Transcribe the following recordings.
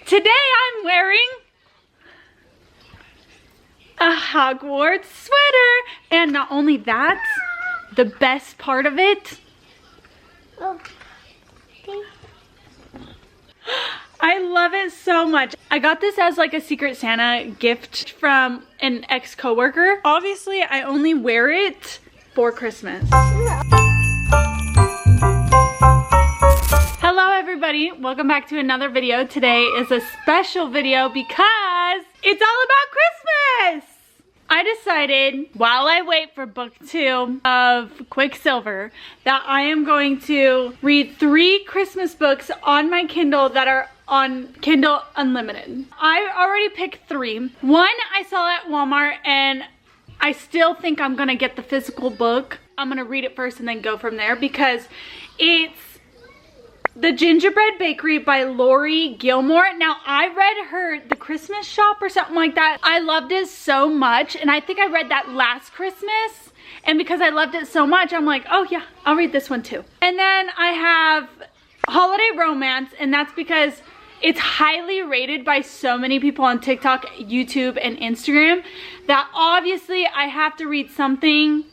Today I'm wearing a Hogwarts sweater. And not only that, the best part of it, I love it so much. I got this as like a Secret Santa gift from an ex-coworker. Obviously, I only wear it for Christmas. Hello everybody, welcome back to another video. Today is a special video because it's all about Christmas. I decided while I wait for book 2 of Quicksilver that I am going to read 3 Christmas books on my Kindle that are on Kindle Unlimited. I already picked 3. One I saw at Walmart and I still think I'm gonna get the physical book. I'm gonna read it first and then go from there because it's The Gingerbread Bakery by Lori Gilmore. Now, I read her The Christmas Shop or something like that. I loved it so much, and I think I read that last Christmas. And because I loved it so much, I'm like, oh yeah, I'll read this one too. And then I have Holiday Romance, and that's because it's highly rated by so many people on TikTok, YouTube, and Instagram that obviously I have to read something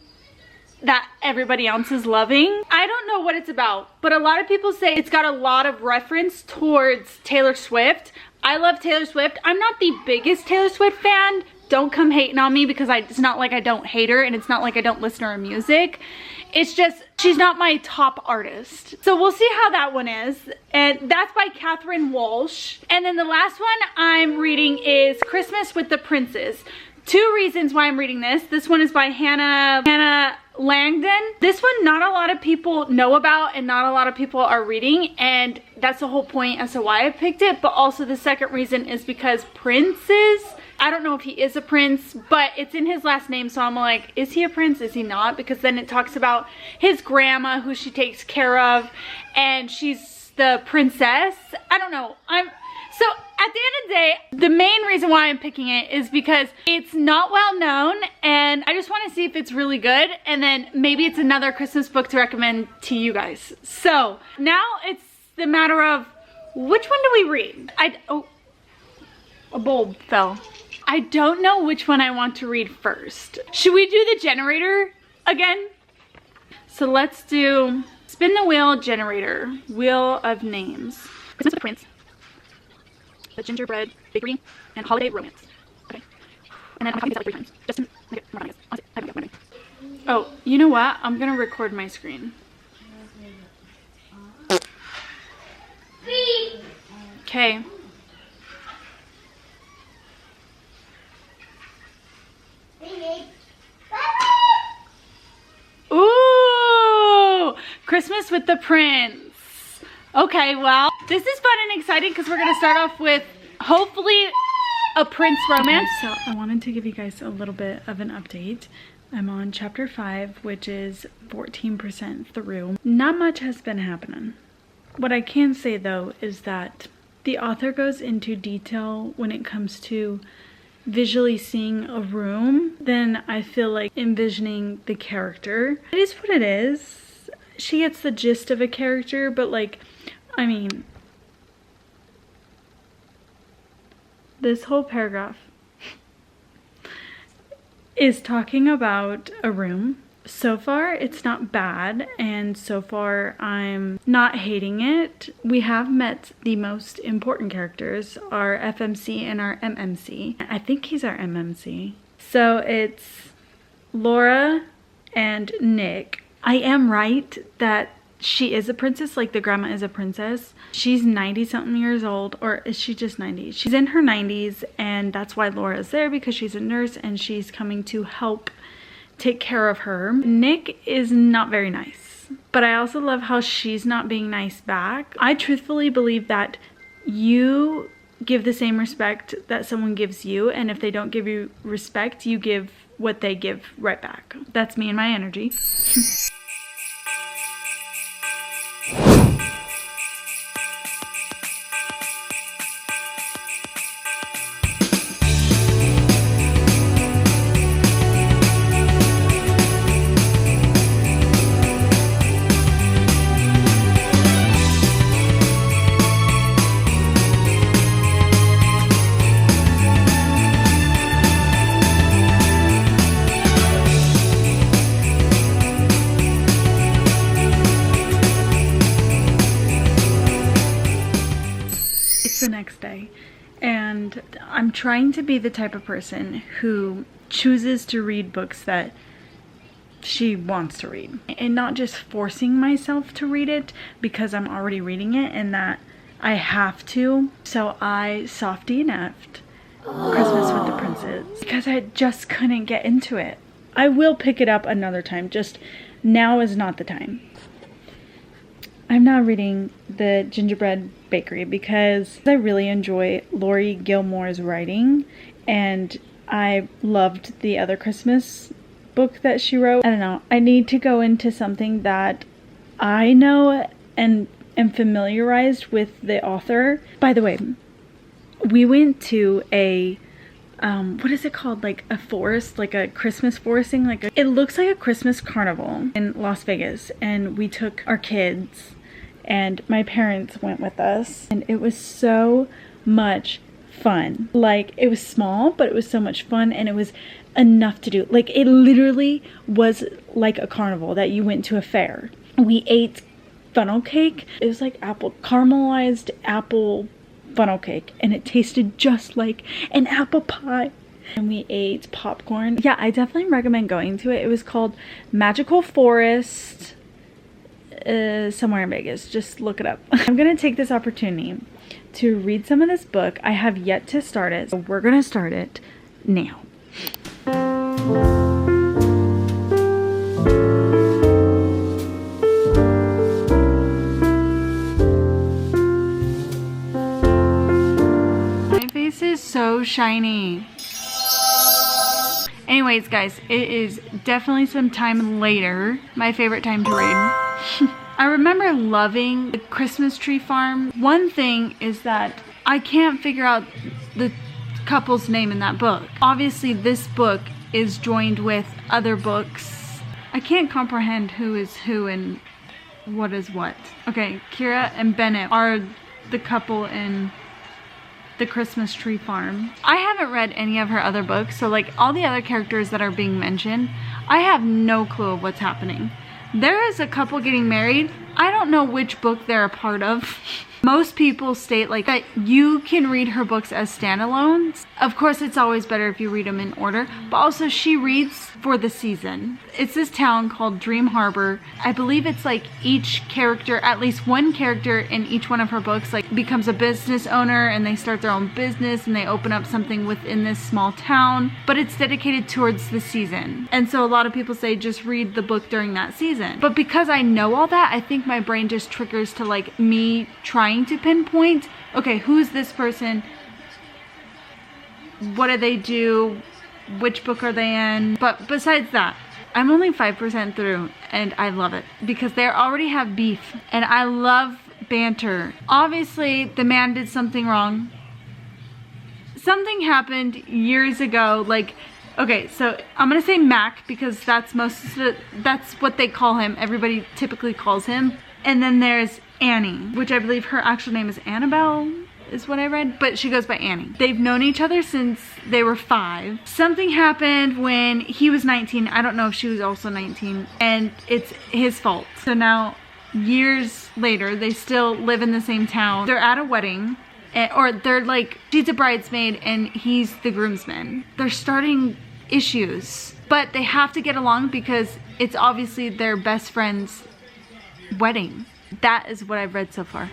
that everybody else is loving. I don't know what it's about, but a lot of people say it's got a lot of reference towards Taylor Swift. I love Taylor Swift. I'm not the biggest Taylor Swift fan. Don't come hating on me because it's not like I don't hate her and it's not like I don't listen to her music. It's just, she's not my top artist. So we'll see how that one is. And that's by Catherine Walsh. And then the last one I'm reading is Christmas with the Princes. 2 reasons why I'm reading this. This one is by Hannah Langdon. This one not a lot of people know about and not a lot of people are reading, and that's the whole point as to why I picked it. But also the second reason is because princes, I don't know if he is a prince, but it's in his last name, so I'm like, is he a prince? Is he not? Because then it talks about his grandma who she takes care of and she's the princess. I don't know. So at the end of the day, the main reason why I'm picking it is because it's not well known and I just want to see if it's really good, and then maybe it's another Christmas book to recommend to you guys. So now it's the matter of which one do we read? Oh, a bulb fell. I don't know which one I want to read first. Should we do the generator again? So let's do spin the wheel generator, wheel of names. Christmas with the Prince, The Gingerbread Bakery, and Holiday Romance. Okay. And then I'm copying this out like 3 times. Just to make it more obvious. Honestly, I haven't got it. Oh, you know what? I'm gonna record my screen. Okay. Ooh! Christmas with the Prince. Okay, well, this is fun and exciting because we're gonna start off with hopefully a prince romance. So I wanted to give you guys a little bit of an update. I'm on chapter 5, which is 14% through. Not much has been happening. What I can say though is that the author goes into detail when it comes to visually seeing a room. Then I feel like envisioning the character. It is what it is. She gets the gist of a character, but like, I mean, this whole paragraph is talking about a room. So far, it's not bad, and so far, I'm not hating it. We have met the most important characters, our FMC and our MMC. I think he's our MMC. So it's Laura and Nick. I am right that she is a princess, like the grandma is a princess. She's 90 something years old, or is she just 90? She's in her 90s, and that's why Laura is there, because she's a nurse and she's coming to help take care of her. Nick is not very nice, but I also love how she's not being nice back. I truthfully believe that you give the same respect that someone gives you, and if they don't give you respect, you give what they give right back. That's me and my energy. It's the next day, and I'm trying to be the type of person who chooses to read books that she wants to read, and not just forcing myself to read it because I'm already reading it and that I have to. So I soft DNF'd Christmas with the Princes because I just couldn't get into it. I will pick it up another time, just now is not the time. I'm now reading The Gingerbread Bakery because I really enjoy Lori Gilmore's writing, and I loved the other Christmas book that she wrote. I don't know, I need to go into something that I know and am familiarized with the author. By the way, we went to a what is it called, like a forest, like a Christmas forest thing, like it looks like a Christmas carnival in Las Vegas, and we took our kids and my parents went with us, and it was so much fun. Like, it was small, but it was so much fun, and it was enough to do. Like, it literally was like a carnival that you went to a fair. We ate funnel cake. It was like caramelized apple funnel cake, and it tasted just like an apple pie. And we ate popcorn. Yeah, I definitely recommend going to it. It was called Magical Forest, somewhere in Vegas. Just look it up. I'm gonna take this opportunity to read some of this book. I have yet to start it, so we're gonna start it now. My face is so shiny. Anyways, guys, it is definitely some time later. My favorite time to read. I remember loving The Christmas Tree Farm. One thing is that I can't figure out the couple's name in that book. Obviously, this book is joined with other books. I can't comprehend who is who and what is what. Okay, Kira and Bennett are the couple in The Christmas Tree Farm. I haven't read any of her other books, so like all the other characters that are being mentioned, I have no clue of what's happening. There is a couple getting married. I don't know which book they're a part of. Most people state like that you can read her books as standalones. Of course, it's always better if you read them in order, but also she reads for the season. It's this town called Dream Harbor. I believe it's like each character, at least one character in each one of her books, like becomes a business owner and they start their own business and they open up something within this small town, but it's dedicated towards the season. And so a lot of people say just read the book during that season. But because I know all that, I think my brain just triggers to like me trying to pinpoint, okay, who's this person? What do they do? Which book are they in? But besides that, I'm only 5% through and I love it because they already have beef and I love banter. Obviously, the man did something wrong. Something happened years ago, like, okay, so I'm gonna say Mac because that's what they call him. Everybody typically calls him. And then there's Annie, which I believe her actual name is Annabelle, is what I read, but she goes by Annie. They've known each other since they were 5. Something happened when he was 19. I don't know if she was also 19, and it's his fault. So now, years later, they still live in the same town. They're at a wedding, or they're like, she's a bridesmaid and he's the groomsman. They're starting issues, but they have to get along because it's obviously their best friend's wedding. That is what I've read so far.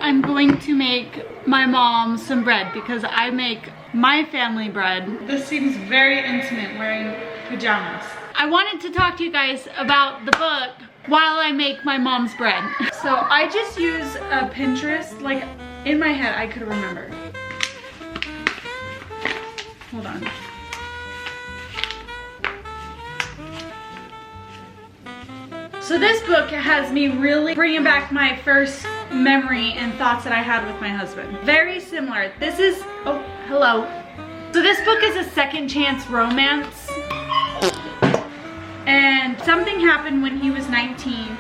I'm going to make my mom some bread because I make my family bread. This seems very intimate wearing pajamas. I wanted to talk to you guys about the book while I make my mom's bread. So I just use a Pinterest, like in my head I could remember. Hold on. So this book has me really bringing back my first memory and thoughts that I had with my husband. Very similar. This is, oh, hello. So this book is a second chance romance. And something happened when he was 19.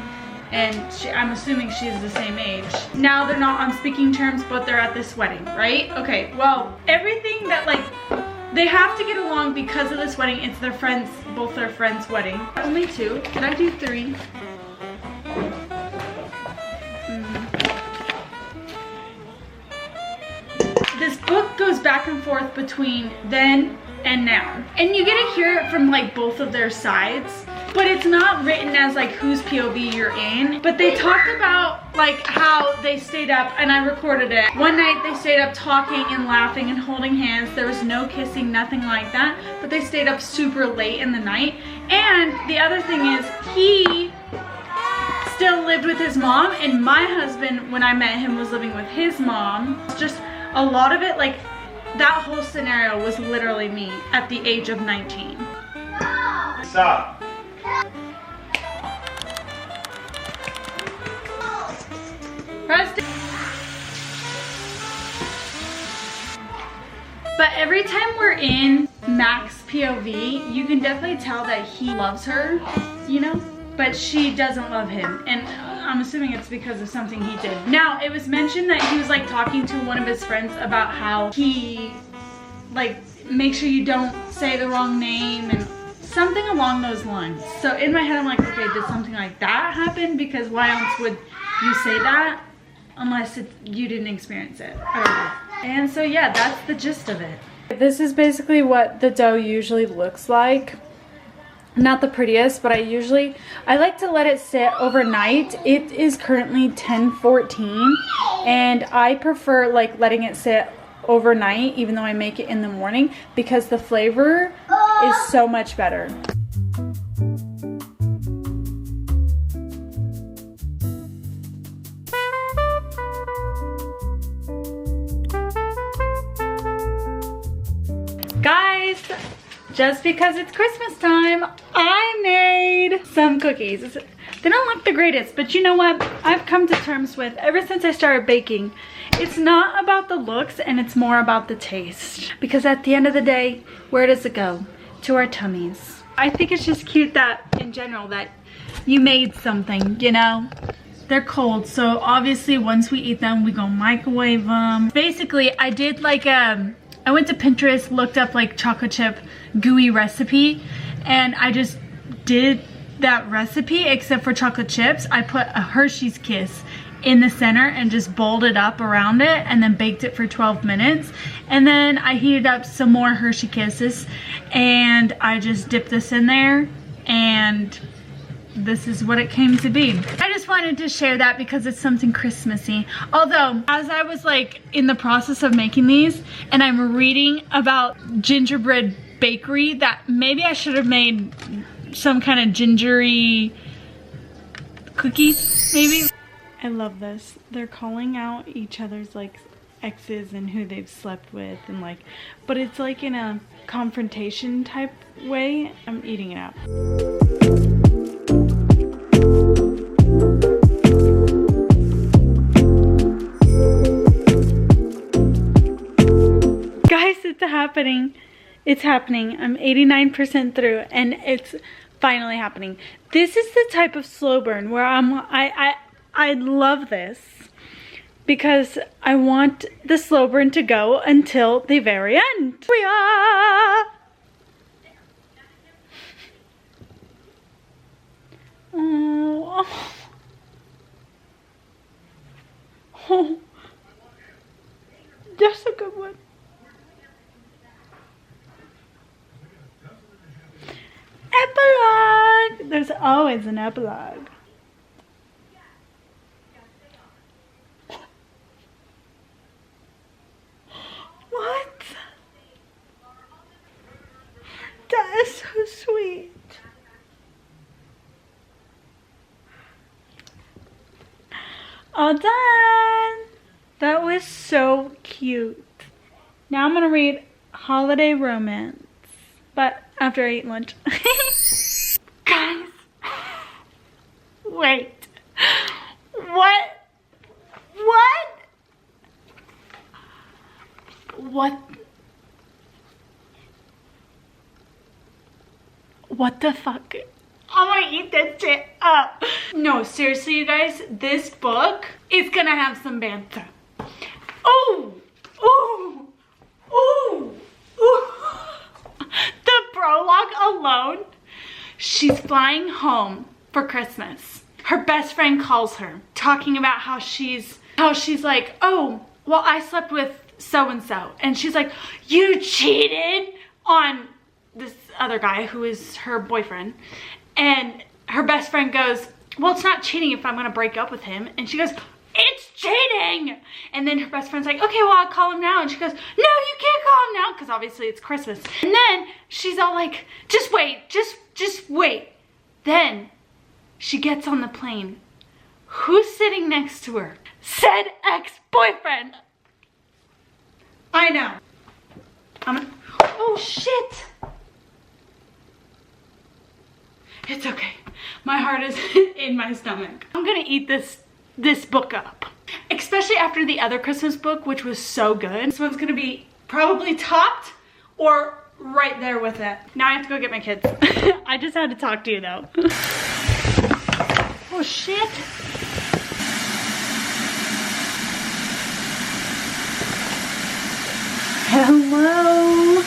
And I'm assuming she's the same age. Now they're not on speaking terms, but they're at this wedding, right? Okay, well, everything that like, they have to get along because of this wedding. It's their friends, both their friends' wedding. Only 2. Did I do 3? This book goes back and forth between then and now. And you get to hear it from like both of their sides. But it's not written as like whose POV you're in. But they talked about like how they stayed up, and I recorded it. One night they stayed up talking and laughing and holding hands. There was no kissing, nothing like that. But they stayed up super late in the night. And the other thing is, he still lived with his mom, and my husband, when I met him, was living with his mom. Just a lot of it, like that whole scenario was literally me at the age of 19. Stop. But every time we're in Mac's POV, you can definitely tell that he loves her, you know, but she doesn't love him. And I'm assuming it's because of something he did. Now, it was mentioned that he was like talking to one of his friends about how he like make sure you don't say the wrong name and something along those lines. So in my head, I'm like, okay, did something like that happen? Because why else would you say that unless you didn't experience it? I don't know. And so yeah, that's the gist of it. This is basically what the dough usually looks like. Not the prettiest, but I like to let it sit overnight. It is currently 10:14, and I prefer like letting it sit overnight even though I make it in the morning because the flavor is so much better. Guys, just because it's Christmas time, I made some cookies. They don't look the greatest, but you know what? I've come to terms with, ever since I started baking, it's not about the looks and it's more about the taste. Because at the end of the day, where does it go? To our tummies. I think it's just cute that, in general, that you made something, you know? They're cold, so obviously once we eat them, we go microwave them. Basically, I did like I went to Pinterest, looked up like chocolate chip gooey recipe, and I just did that recipe except for chocolate chips. I put a Hershey's Kiss in the center and just balled it up around it and then baked it for 12 minutes. And then I heated up some more Hershey Kisses and I just dipped this in there, and this is what it came to be. I just wanted to share that because it's something Christmassy. Although, as I was like in the process of making these and I'm reading about gingerbread bakery, that maybe I should have made some kind of gingery cookies, maybe. I love this. They're calling out each other's like exes and who they've slept with and like, but it's like in a confrontation type way. I'm eating it up. Guys, it's happening. It's happening. I'm 89% through and it's finally happening. This is the type of slow burn where I love this because I want the slow burn to go until the very end. We are. Oh. Oh. That's a good one. Epilogue! There's always an epilogue. What? That is so sweet. All done. That was so cute. Now I'm gonna read Holiday Romance, but after I eat lunch. Guys, Wait. What? What? What? What the fuck? I'm gonna eat this shit up. No, seriously, you guys, this book is gonna have some banter. Oh, ooh, ooh, ooh. The prologue alone. She's flying home for Christmas. Her best friend calls her, talking about how she's like, oh, well, I slept with so-and-so. And she's like, you cheated on this other guy who is her boyfriend. And her best friend goes, well, it's not cheating if I'm gonna break up with him. And she goes, it's cheating. And then her best friend's like, okay, well, I'll call him now. And she goes, no, you can't call him now, because obviously it's Christmas. And then she's all like, just wait, just wait. Then she gets on the plane. Who's sitting next to her? Said ex-boyfriend. I know. Oh shit. It's okay. My heart is in my stomach. I'm gonna eat this book up. Especially after the other Christmas book, which was so good. This one's gonna be probably topped or right there with it. Now I have to go get my kids. I just had to talk to you though. Oh shit. Hello.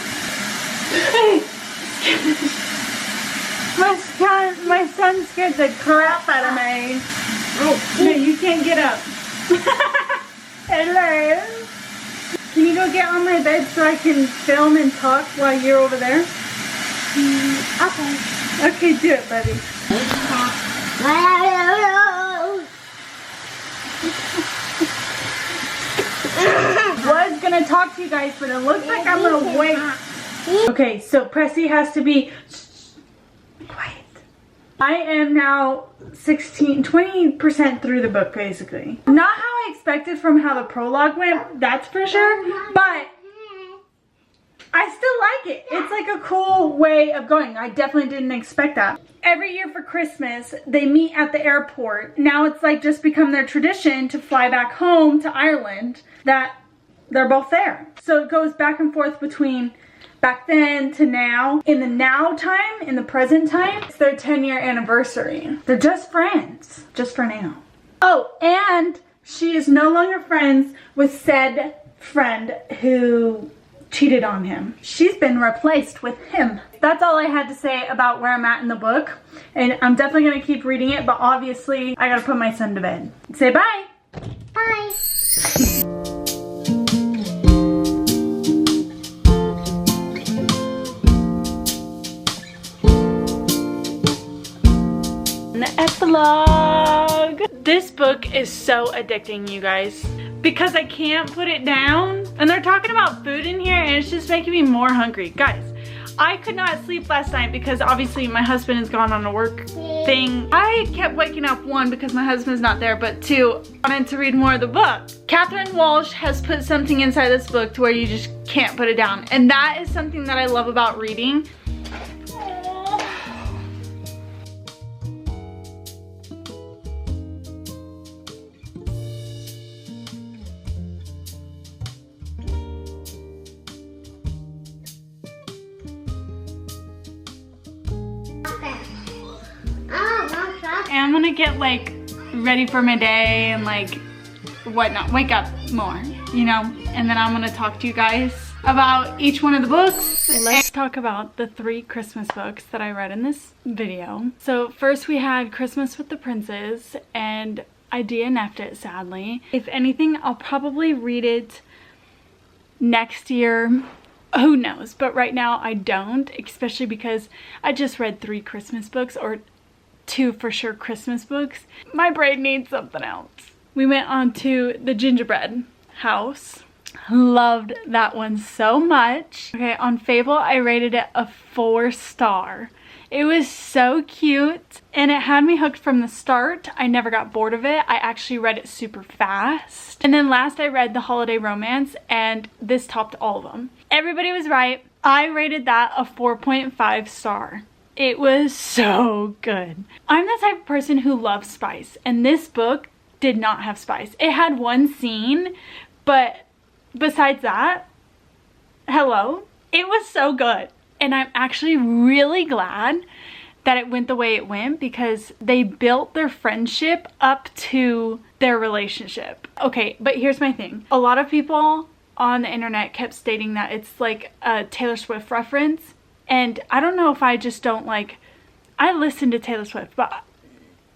Hey. My son scared the crap out of me. Oh, no, you can't get up. Hello. Can you go get on my bed so I can film and talk while you're over there? Okay. Okay, do it, buddy. Was gonna talk to you guys, but it looks like I'm gonna wait. Okay, so Pressy has to be quiet. I am now 20% through the book, basically. Not how I expected from how the prologue went, that's for sure, but I still like it. It's like a cool way of going. I definitely didn't expect that. Every year for Christmas, they meet at the airport. Now it's like just become their tradition to fly back home to Ireland that they're both there. So it goes back and forth between back then to now. In the now time, in the present time, it's their 10-year anniversary. They're just friends, just for now. Oh, and she is no longer friends with said friend who cheated on him. She's been replaced with him. That's all I had to say about where I'm at in the book. And I'm definitely gonna keep reading it, but obviously I gotta put my son to bed. Say bye. Bye. Epilogue. This book is so addicting, you guys, because I can't put it down. And they're talking about food in here and it's just making me more hungry. Guys, I could not sleep last night because obviously my husband has gone on a work thing. I kept waking up, one, because my husband's not there, but two, I wanted to read more of the book. Catherine Walsh has put something inside this book to where you just can't put it down. And that is something that I love about reading. And I'm gonna get like ready for my day and like whatnot, wake up more, you know? And then I'm gonna talk to you guys about each one of the books. Let's talk about the 3 Christmas books that I read in this video. So first we had Christmas with the Princes, and I DNF'd it, sadly. If anything, I'll probably read it next year. Who knows? But right now I don't, especially because I just read 3 Christmas books, or 2 for sure Christmas books. My brain needs something else. We went on to The Gingerbread House. Loved that one so much. Okay, on Fable, I rated it a 4-star. It was so cute and it had me hooked from the start. I never got bored of it. I actually read it super fast. And then last I read The Holiday Romance, and this topped all of them. Everybody was right. I rated that a 4.5 star. It was so good. I'm the type of person who loves spice, and this book did not have spice. It had one scene, but besides that, hello, it was so good. And I'm actually really glad that it went the way it went, because they built their friendship up to their relationship. Okay, but here's my thing. A lot of people on the internet kept stating that it's like a Taylor Swift reference, and I don't know if I just don't like, I listen to Taylor Swift, but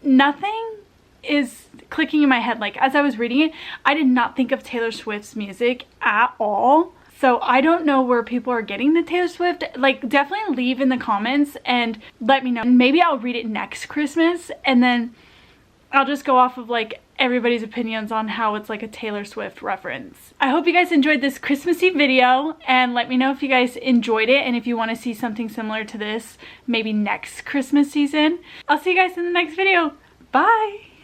nothing is clicking in my head. Like, as I was reading it, I did not think of Taylor Swift's music at all. So I don't know where people are getting the Taylor Swift. Like, definitely leave in the comments and let me know. Maybe I'll read it next Christmas, and then I'll just go off of like everybody's opinions on how it's like a Taylor Swift reference. I hope you guys enjoyed this Christmassy video, and let me know if you guys enjoyed it and if you want to see something similar to this maybe next Christmas season. I'll see you guys in the next video. Bye!